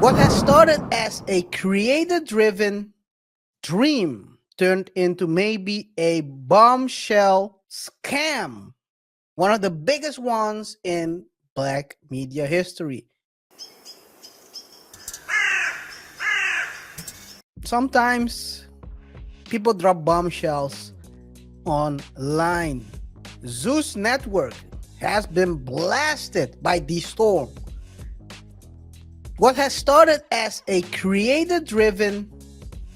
What has started as a creator-driven dream turned into maybe a bombshell scam, one of the biggest ones in Black media history. Sometimes people drop bombshells online. Zeus network has been blasted by DeStorm. What has started as a creator-driven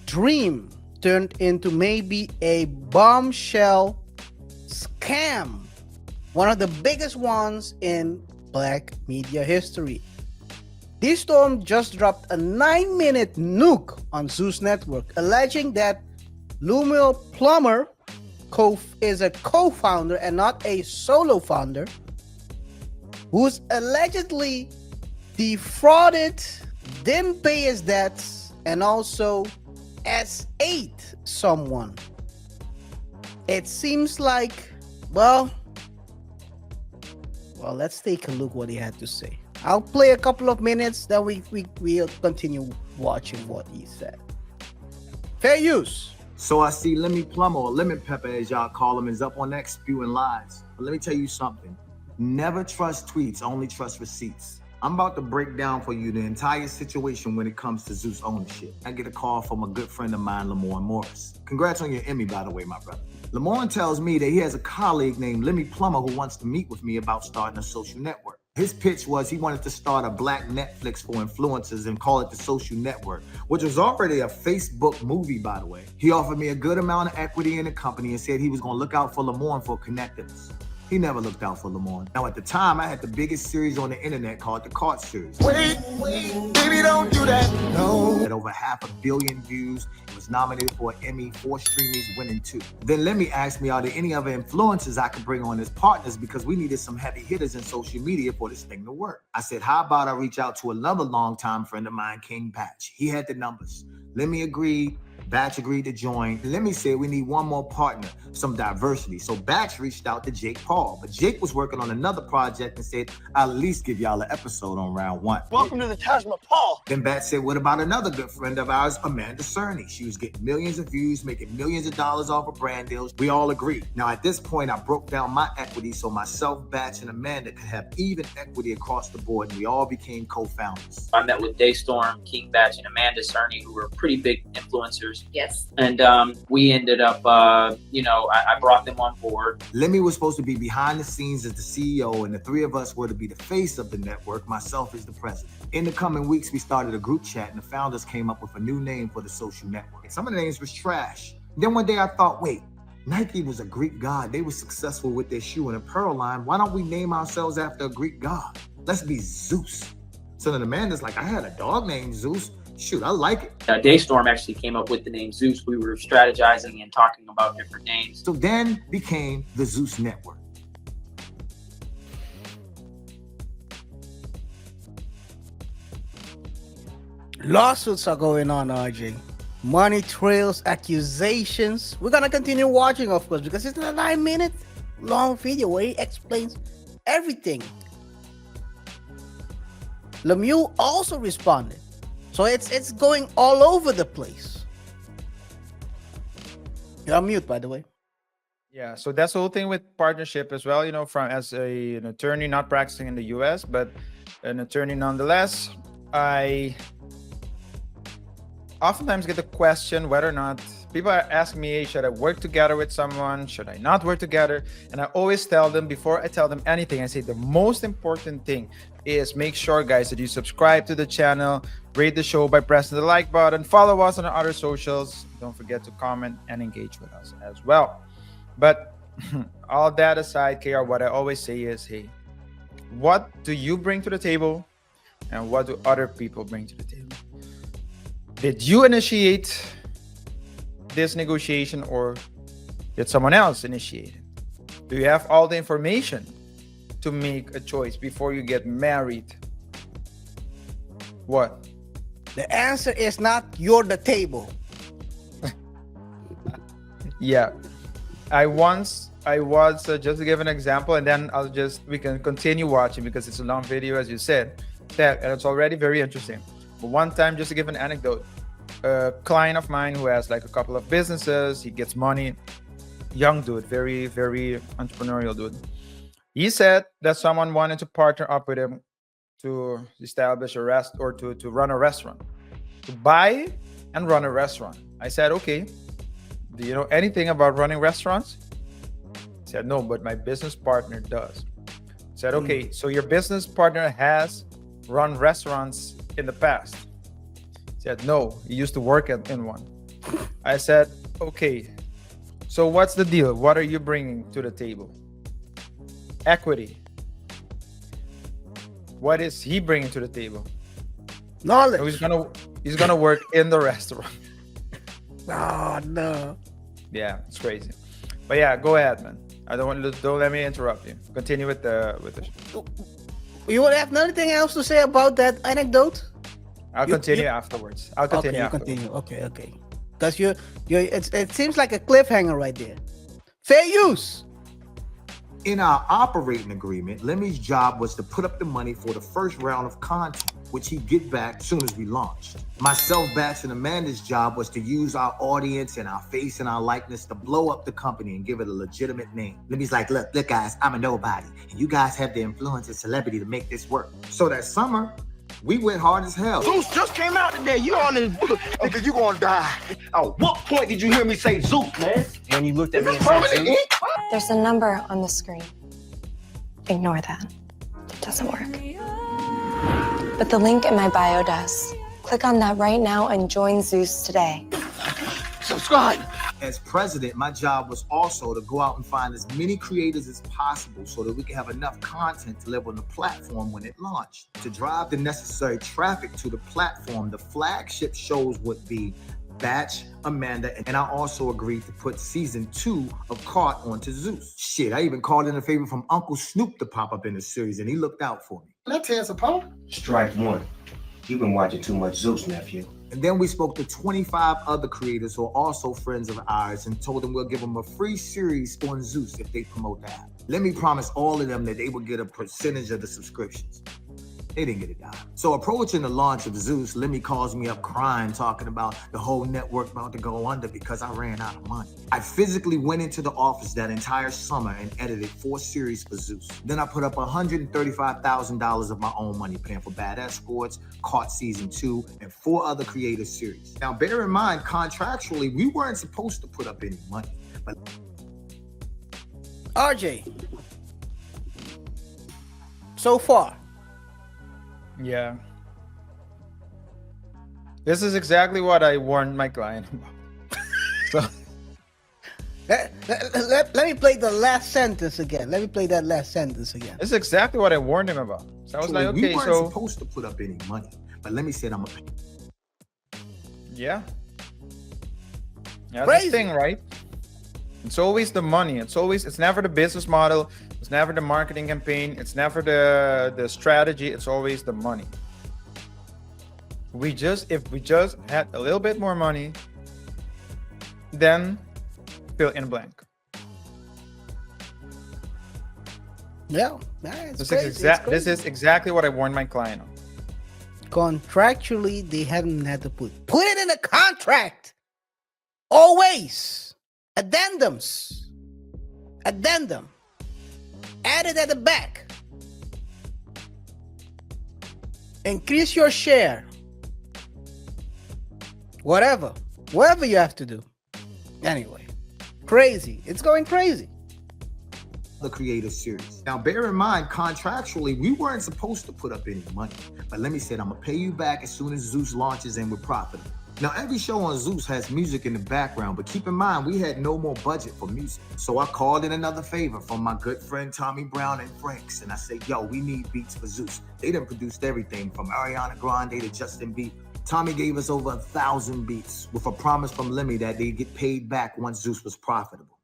dream turned into maybe a bombshell scam, one of the biggest ones in Black media history. DeStorm just dropped a 9-minute nuke on Zeus network, alleging that Lemuel Plummer is a co-founder and not a solo founder, who's allegedly defrauded, didn't pay his debts, and also S8 someone. It seems like, well, let's take a look what he had to say. I'll play a couple of minutes, then we'll continue watching what he said. Fair use. So I see Lemmy Plummer, or Lemon Pepper as y'all call him, is up on X spewing lies. But let me tell you something. Never trust tweets, only trust receipts. I'm about to break down for you the entire situation when it comes to Zeus ownership. I get a call from a good friend of mine, Lamorne Morris. Congrats on your Emmy, by the way, my brother. Lamorne tells me that he has a colleague named Lemmy Plummer who wants to meet with me about starting a social network. His pitch was he wanted to start a Black Netflix for influencers and call it The Social Network, which was already a Facebook movie, by the way. He offered me a good amount of equity in the company and said he was going to look out for Lamorne for connecting us. He never looked out for Lamorne. Now, at the time, I had the biggest series on the internet called the Cart series. Wait, baby, don't do that. No. At over 500 million views, it was nominated for an Emmy, 4 streamers, winning 2. Then Lemmy asked me, are there any other influencers I could bring on as partners, because we needed some heavy hitters in social media for this thing to work. I said, how about I reach out to another longtime friend of mine, King Batch. He had the numbers. Lemmy agreed. Batch agreed to join. Lemmy said we need one more partner, some diversity. So Batch reached out to Jake Paul, but Jake was working on another project and said, I'll at least give y'all an episode on round 1. Welcome to the Taj Mahal. Then Batch said, what about another good friend of ours, Amanda Cerny? She was getting millions of views, making millions of dollars off of brand deals. We all agreed. Now at this point, I broke down my equity so myself, Batch, and Amanda could have even equity across the board, and we all became co-founders. I met with DeStorm, King Batch, and Amanda Cerny, who were pretty big influencers. Yes. And we ended up, I brought them on board. Lemmy was supposed to be behind the scenes as the CEO, and the 3 of us were to be the face of the network, myself as the president. In the coming weeks, we started a group chat, and the founders came up with a new name for the social network. Some of the names was trash. Then one day I thought, wait, Nike was a Greek god. They were successful with their shoe and apparel line. Why don't we name ourselves after a Greek god? Let's be Zeus. So then Amanda's like, I had a dog named Zeus. Shoot, I like it. DeStorm actually came up with the name Zeus. We were strategizing and talking about different names. So then became the Zeus Network. Lawsuits are going on, RJ. Money trails, accusations. We're gonna continue watching, of course, because it's a 9-minute long video where he explains everything. Lemuel also responded. So it's going all over the place. You're on mute, by the way. Yeah, so that's the whole thing with partnership as well, from as an attorney not practicing in the US, but an attorney nonetheless. I oftentimes get the question whether or not people are asking me, hey, should I work together with someone? Should I not work together? And I always tell them, before I tell them anything, I say the most important thing is make sure, guys, that you subscribe to the channel, rate the show by pressing the like button, follow us on our other socials. Don't forget to comment and engage with us as well. But all that aside, KaiR, what I always say is, hey, what do you bring to the table and what do other people bring to the table? Did you initiate this negotiation or did someone else initiate it? Do you have all the information to make a choice before you get married? What? The answer is not you're the table. Yeah, I was just to give an example, and then we can continue watching because it's a long video, as you said, and it's already very interesting. But one time, just to give an anecdote, a client of mine who has like a couple of businesses, he gets money, young dude, very, very entrepreneurial dude. He said that someone wanted to partner up with him to establish a to run a restaurant, to buy and run a restaurant. I said, okay, do you know anything about running restaurants? He said, no, but my business partner does. I said, okay, so your business partner has run restaurants in the past? He said, no, he used to work in one. I said, okay, so what's the deal? What are you bringing to the table? Equity. What is he bringing to the table? Knowledge. So he's gonna work in the restaurant. Oh no. Yeah, it's crazy. But yeah, go ahead, man. Don't let me interrupt you. Continue with the. You would have nothing else to say about that anecdote? I'll continue afterwards. I'll continue afterwards. Continue. Okay. Because it seems like a cliffhanger right there. Fair use. In our operating agreement, Lemmy's job was to put up the money for the first round of content, which he'd get back as soon as we launched. Myself, Bats, and Amanda's job was to use our audience and our face and our likeness to blow up the company and give it a legitimate name. Lemmy's like, look guys, I'm a nobody, and you guys have the influence and celebrity to make this work. So that summer, we went hard as hell. Zeus just came out today. You on this nigga, you gonna die. At what point did you hear me say Zeus, man? When you looked at me and said, Zeus, There's a number on the screen. Ignore that. It doesn't work. But the link in my bio does. Click on that right now and join Zeus today. Subscribe. As president, my job was also to go out and find as many creators as possible so that we could have enough content to live on the platform when it launched. To drive the necessary traffic to the platform, the flagship shows would be Batch, Amanda, and I also agreed to put season 2 of KaiR onto Zeus. Shit, I even called in a favor from Uncle Snoop to pop up in the series, and he looked out for me. Let's tear apart. Strike one. You've been watching too much Zeus, nephew. And then we spoke to 25 other creators who are also friends of ours and told them we'll give them a free series on Zeus if they promote the app. Let me promise all of them that they would get a percentage of the subscriptions. They didn't get a dime. So approaching the launch of Zeus, Lemmy calls me up crying, talking about the whole network about to go under because I ran out of money. I physically went into the office that entire summer and edited 4 series for Zeus. Then I put up $135,000 of my own money, paying for Badass Sports, KaiR Season 2, and 4 other creative series. Now, bear in mind, contractually, we weren't supposed to put up any money, but RJ, so far. Yeah. This is exactly what I warned my client about. So let me play the last sentence again. Let me play that last sentence again. this is exactly what I warned him about. So I was like, we okay, weren't so supposed to put up any money, but Lemmy said I'm a yeah. Yeah, that's Crazy. the thing, right? It's always the money. It's never the business model. It's never the marketing campaign. It's never the strategy. It's always the money. If we just had a little bit more money, then fill in blank. Yeah, it's This crazy. is exactly what I warned my client on. Contractually, they haven't had to put it in a contract. Always addendums. Addendum. Add it at the back. Increase your share. Whatever you have to do. Anyway, crazy. It's going crazy. the creative series. Now, bear in mind, contractually, we weren't supposed to put up any money. But Lemmy said, I'm gonna pay you back as soon as Zeus launches and we're profitable. Now, every show on Zeus has music in the background, but keep in mind, we had no more budget for music. So I called in another favor from my good friend Tommy Brown and Franks, and I said, yo, we need beats for Zeus. They done produced everything from Ariana Grande to Justin Bieber. Tommy gave us over 1,000 beats with a promise from Lemmy that they'd get paid back once Zeus was profitable.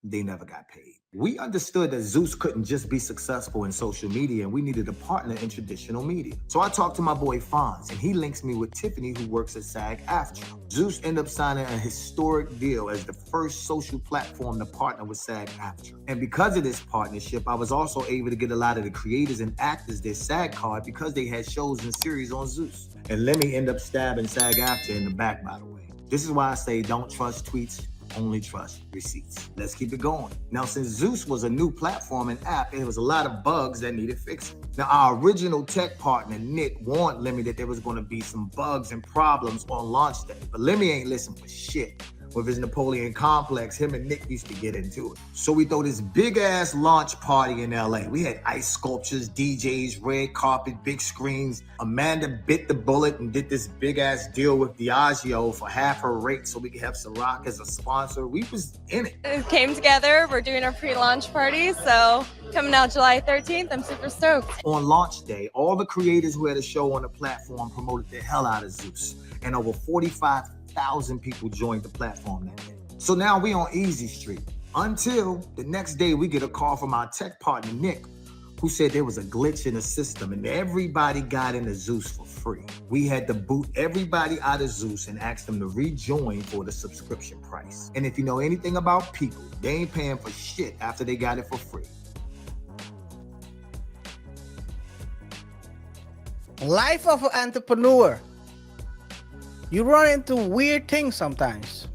they never got paid. We understood that Zeus couldn't just be successful in social media, and we needed a partner in traditional media. So I talked to my boy Fonz, and he links me with Tiffany, who works at SAG-AFTRA. Zeus ended up signing a historic deal as the first social platform to partner with SAG-AFTRA. And because of this partnership, I was also able to get a lot of the creators and actors their SAG card because they had shows and series on Zeus. And let me end up stabbing SAG-AFTRA in the back, by the way. This is why I say don't trust tweets, only trust receipts. Let's keep it going. Now, since Zeus was a new platform and app, there was a lot of bugs that needed fixing. Now, our original tech partner, Nick, warned Lemmy that there was going to be some bugs and problems on launch day. But Lemmy ain't listen for shit. With his Napoleon complex, him and Nick used to get into it. So we throw this big ass launch party in LA. We had ice sculptures, DJs, red carpet, big screens. Amanda bit the bullet and did this big ass deal with Diageo for half her rate so we could have Ciroc as a sponsor. We was in it. It came together. We're doing our pre-launch party, so coming out July 13th. I'm super stoked. On launch day, all the creators who had a show on the platform promoted the hell out of Zeus, and over 45,000 people joined the platform that day. So now we on Easy Street until the next day we get a call from our tech partner, Nick, who said there was a glitch in the system and everybody got into Zeus for free. We had to boot everybody out of Zeus and ask them to rejoin for the subscription price. And if you know anything about people, they ain't paying for shit after they got it for free. Life of an entrepreneur. You run into weird things sometimes.